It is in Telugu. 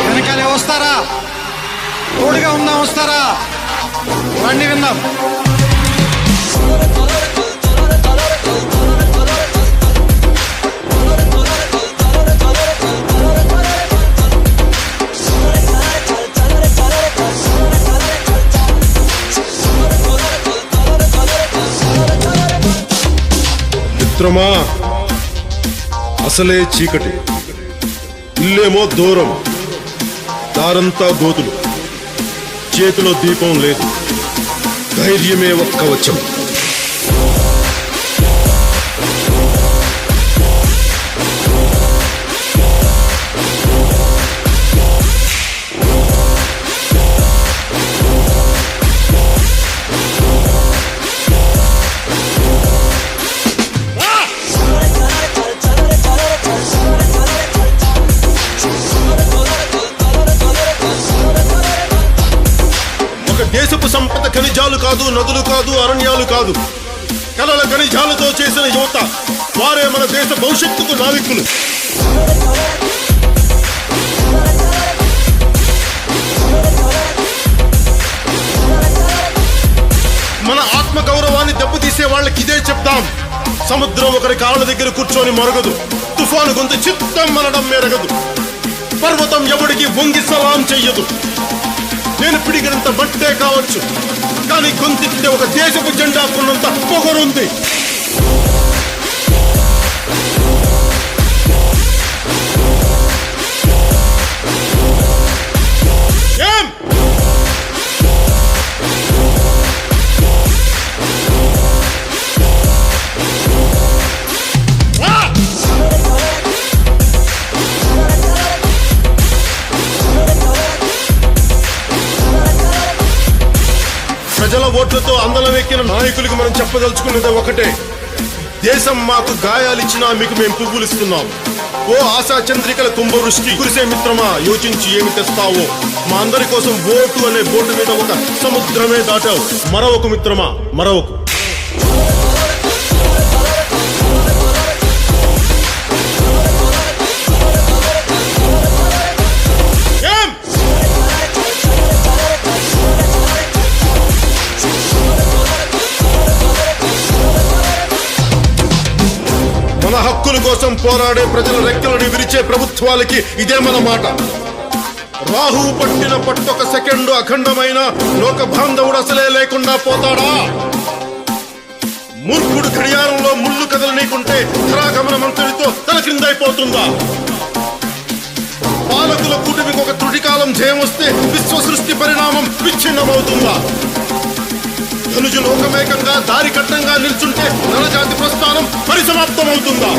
వెనకాలే వస్తారా? తోడుగా ఉందాం, వస్తారా? రండి విందాం. మిత్రమా, అసలే చీకటి, ఇల్లేమో దూరం, దారంతా గోతులు, చేతిలో దీపం లేదు, ధైర్యమే ఒక్క కవచం. దేశపు సంపద ఖనిజాలు కాదు, నదులు కాదు, అరణ్యాలు కాదు, కలల ఖనిజాలతో చేసిన యువత, వారే మన దేశ భవిష్యత్తుకు నావికులు. మన ఆత్మ గౌరవాన్ని దెబ్బతీసే వాళ్ళకి ఇదే చెప్తాం. సముద్రం ఒకరి కాళ్ళ దగ్గర కూర్చొని మరగదు, తుఫాను గొంతు చిత్తం మనడం మెరగదు, పర్వతం ఎవడికి వంగి సలాం చెయ్యదు. నేను పిడిగినంత బట్టే కావచ్చు, కానీ గొంతెత్తే ఒక దేశపు జెండా కొన్నంత పొగరుంది. ఏం ప్రజల ఓట్లతో అందలమెక్కిన నాయకులకు మనం చెప్పదలుచుకున్నది ఒకటే: దేశం మాకు గాయాలిచ్చినా మీకు మేము పువ్వులిస్తున్నాం. ఓ ఆశా చంద్రికల కుంభవృష్టి కురిసే మిత్రమా, యోచించి ఏమి తెస్తావో. మా అందరి కోసం ఓటు అనే బోటు మీద ఒక సముద్రమే దాటావు. మరొక మిత్రమా, మరొక మన హక్కుల కోసం పోరాడే ప్రజల రెక్కలని విరిచే ప్రభుత్వాలకి ఇదే మన మాట. రాహు పట్టిన పట్టొక సెకండు అఖండమైన లోక బాంధవుడు అసలే లేకుండా పోతాడా? మూర్ఖుడు గడియారంలో ముళ్ళు కదలనీకుంటే ధరాగమన మంత్రితో తల క్రిందైపోతుందా? పాలకుల కూటమికి ఒక త్రుటికాలం జయం వస్తే విశ్వ సృష్టి పరిణామం విచ్ఛిన్నమవుతుందా? ధనుజు లోకమేకంగా దారి కట్టంగా నిల్చుంటే నరజాతి ప్రస్థానం పరిసమాప్తమవుతుందా?